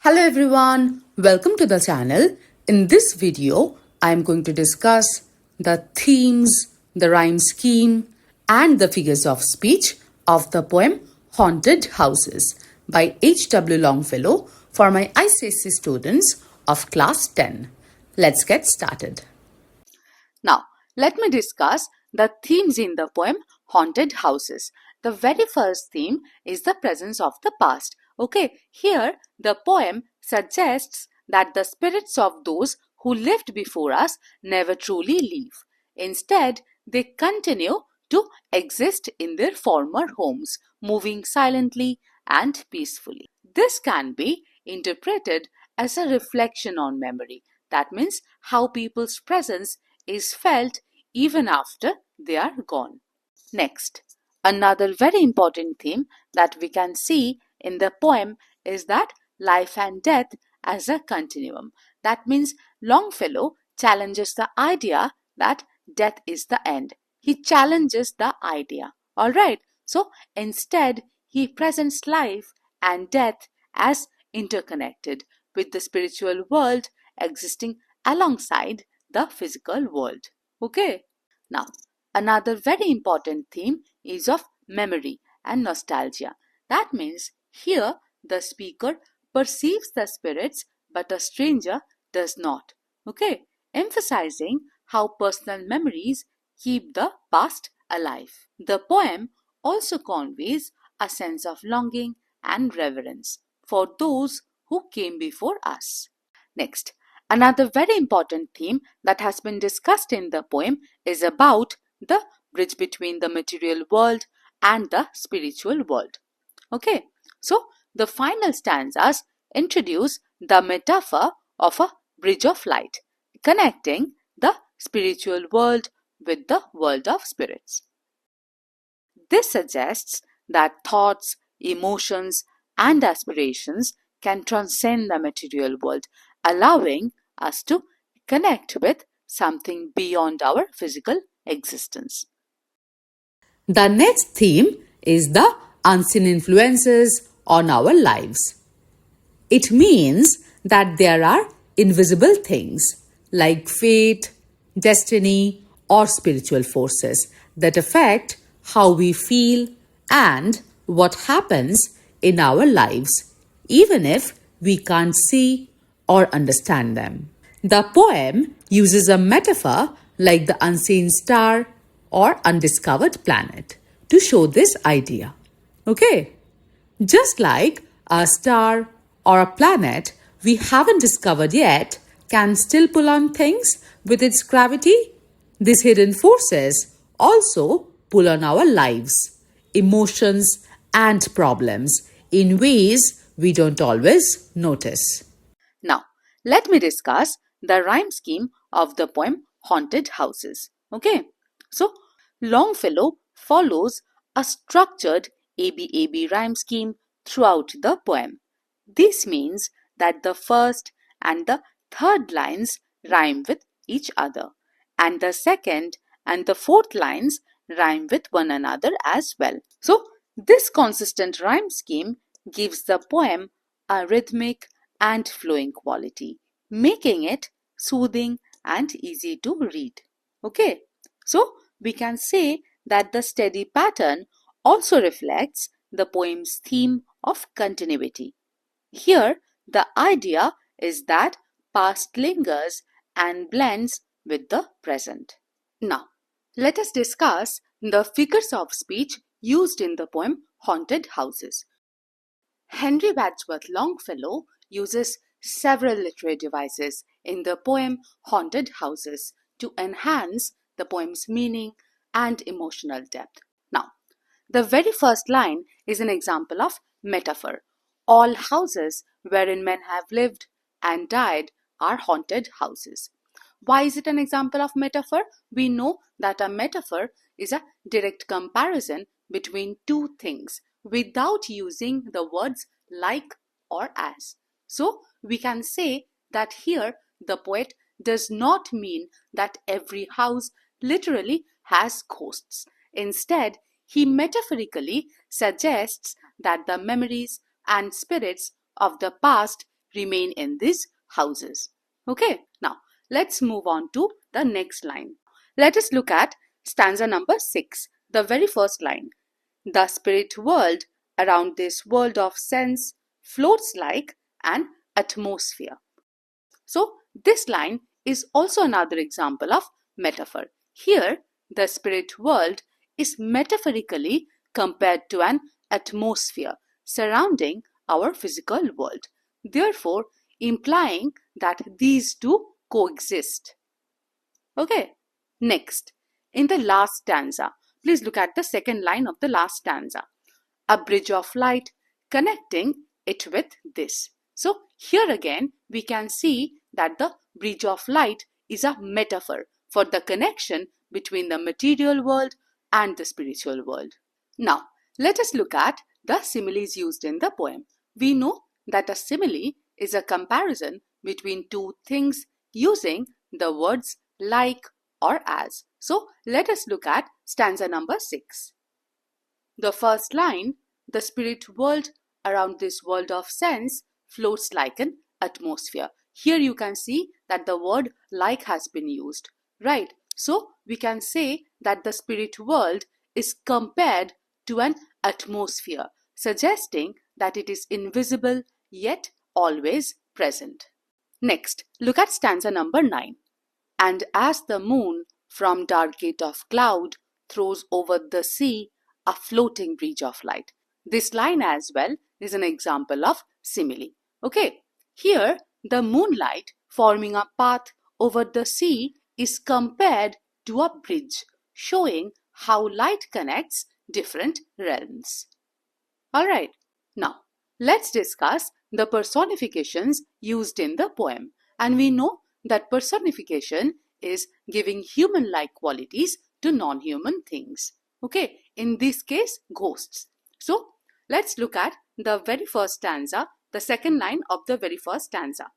Hello everyone, welcome to the channel. In this video, I am going to discuss the themes, the rhyme scheme and the figures of speech of the poem Haunted Houses by H.W. Longfellow for my ICSE students of class 10. Let's get started. Now, let me discuss the themes in the poem Haunted Houses. The very first theme is the presence of the past. Okay, here the poem suggests that the spirits of those who lived before us never truly leave. Instead, they continue to exist in their former homes, moving silently and peacefully. This can be interpreted as a reflection on memory. That means how people's presence is felt even after they are gone. Next, another very important theme that we can see in the poem is that life and death as a continuum. That means Longfellow challenges the idea that death is the end. He challenges the idea. Alright, so instead he presents life and death as interconnected, with the spiritual world existing alongside the physical world. Okay, now another very important theme is of memory and nostalgia. That means here the speaker perceives the spirits but a stranger does not. Okay, emphasizing how personal memories keep the past alive. The poem also conveys a sense of longing and reverence for those who came before us. Next, another very important theme that has been discussed in the poem is about the bridge between the material world and the spiritual world. Okay, so the final stanzas introduce the metaphor of a bridge of light, connecting the spiritual world with the world of spirits. This suggests that thoughts, emotions, and aspirations can transcend the material world, allowing us to connect with something beyond our physical existence. The next theme is the unseen influences on our lives. It means that there are invisible things like fate, destiny, or spiritual forces that affect how we feel and what happens in our lives, even if we can't see or understand them. The poem uses a metaphor like the unseen star or undiscovered planet to show this idea. Okay, just like a star or a planet we haven't discovered yet can still pull on things with its gravity, these hidden forces also pull on our lives, emotions, and problems in ways we don't always notice. Now, let me discuss the rhyme scheme of the poem Haunted Houses. Okay, so Longfellow follows a structured ABAB rhyme scheme throughout the poem. This means that the first and the third lines rhyme with each other, and the second and the fourth lines rhyme with one another as well. So, this consistent rhyme scheme gives the poem a rhythmic and flowing quality, making it soothing and easy to read. Okay, so we can say that the steady pattern also reflects the poem's theme of continuity. Here, the idea is that past lingers and blends with the present. Now, let us discuss the figures of speech used in the poem Haunted Houses. Henry Wadsworth Longfellow uses several literary devices in the poem Haunted Houses to enhance the poem's meaning and emotional depth. Now, the very first line is an example of metaphor. All houses wherein men have lived and died are haunted houses. Why is it an example of metaphor? We know that a metaphor is a direct comparison between two things without using the words like or as. So we can say that here the poet does not mean that every house literally has ghosts. Instead, he metaphorically suggests that the memories and spirits of the past remain in these houses. Okay, now let's move on to the next line. Let us look at stanza number 6, the very first line. The spirit world around this world of sense floats like an atmosphere. So this line is also another example of metaphor. Here, the spirit world is metaphorically compared to an atmosphere surrounding our physical world, therefore implying that these two coexist. Okay, next, in the last stanza, please look at the second line of the last stanza. A bridge of light connecting it with this. So here again we can see that the bridge of light is a metaphor for the connection between the material world and the spiritual world. Now let us look at the similes used in the poem. We know that a simile is a comparison between two things using the words like or as. So let us look at stanza number 6. The first line, the spirit world around this world of sense floats like an atmosphere. Here you can see that the word like has been used, right? So we can say that the spirit world is compared to an atmosphere, suggesting that it is invisible yet always present. Next, look at stanza number 9. And as the moon from dark gate of cloud throws over the sea a floating bridge of light. This line as well is an example of simile. Okay, here the moonlight forming a path over the sea is compared to a bridge, showing how light connects different realms. Alright, now let's discuss the personifications used in the poem. And we know that personification is giving human-like qualities to non-human things. Okay, in this case, ghosts. So let's look at the very first stanza, the second line of the very first stanza.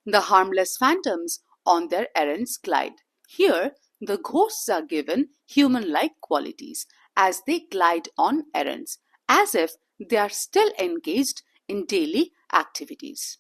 The harmless phantoms on their errands glide. Here, the ghosts are given human-like qualities as they glide on errands, as if they are still engaged in daily activities.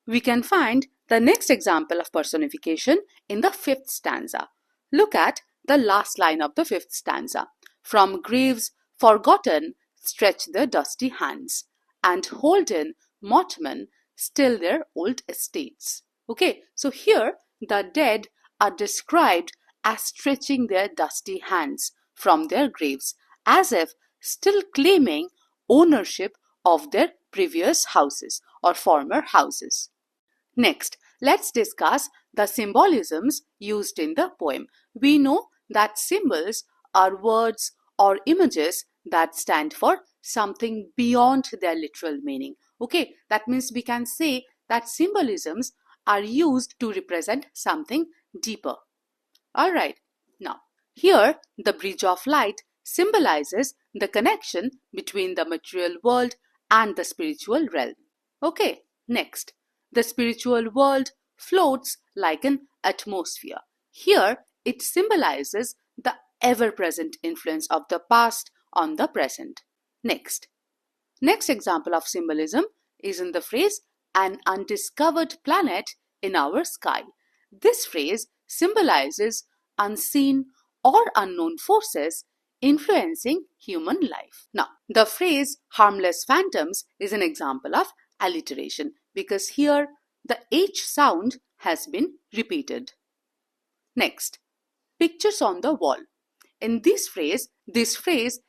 We can find the next example of personification in the 5th stanza. Look at the last line of the 5th stanza. From graves forgotten stretch their dusty hands, and holden mortmen still their old estates. Okay, so here the dead are described as stretching their dusty hands from their graves, as if still claiming ownership of their previous houses or former houses. Next, let's discuss the symbolisms used in the poem. We know that symbols are words or images that stand for something beyond their literal meaning. Okay, that means we can say that symbolisms are used to represent something deeper. Alright, now here the bridge of light symbolizes the connection between the material world and the spiritual realm. Okay, next, the spiritual world floats like an atmosphere. Here it symbolizes the ever-present influence of the past on the present. Next example of symbolism is in the phrase, an undiscovered planet in our sky. This phrase symbolizes unseen or unknown forces influencing human life. Now, the phrase harmless phantoms is an example of alliteration because here the H sound has been repeated. Next, pictures on the wall. In this phrase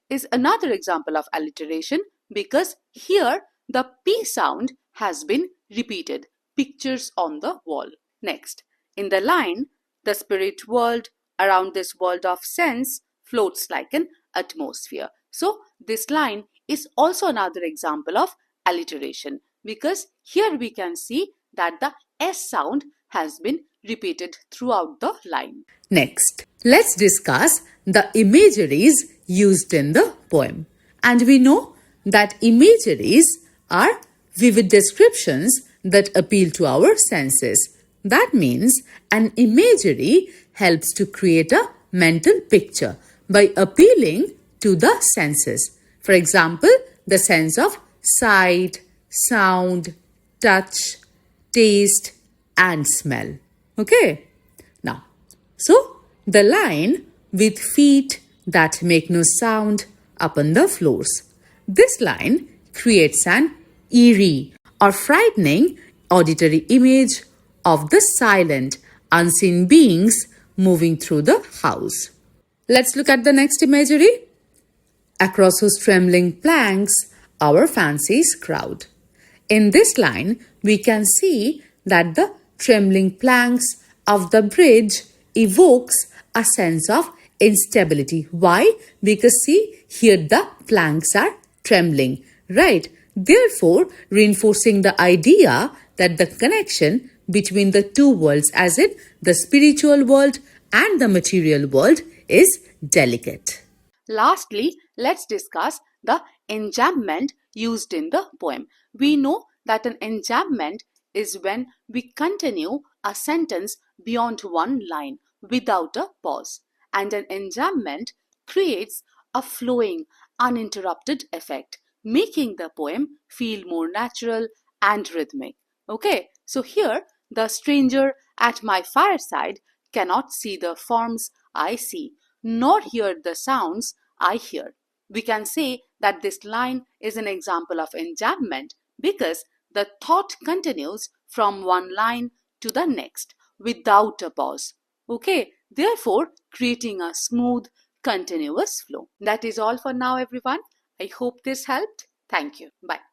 is another example of alliteration because here the P sound has been repeated. Pictures on the wall. Next, in the line, the spirit world around this world of sense floats like an atmosphere. So this line is also another example of alliteration because here we can see that the S sound has been repeated throughout the line. Next, let's discuss the imageries used in the poem. And we know that imageries are vivid descriptions that appeal to our senses. That means an imagery helps to create a mental picture by appealing to the senses. For example, the sense of sight, sound, touch, taste, and smell. Okay? Now, so the line with feet that make no sound upon the floors. This line creates an eerie or frightening auditory image of the silent, unseen beings moving through the house. Let's look at the next imagery. Across whose trembling planks our fancies crowd. In this line, we can see that the trembling planks of the bridge evokes a sense of instability. Why? Because see, here the planks are trembling, right? Therefore, reinforcing the idea that the connection between the two worlds, as in the spiritual world and the material world, is delicate. Lastly, let's discuss the enjambment used in the poem. We know that an enjambment is when we continue a sentence beyond one line without a pause. And an enjambment creates a flowing, uninterrupted effect, making the poem feel more natural and rhythmic. Okay, so here the stranger at my fireside cannot see the forms I see, nor hear the sounds I hear. We can say that this line is an example of enjambment because the thought continues from one line to the next without a pause. Okay, therefore creating a smooth, continuous flow. That is all for now, everyone. I hope this helped. Thank you. Bye.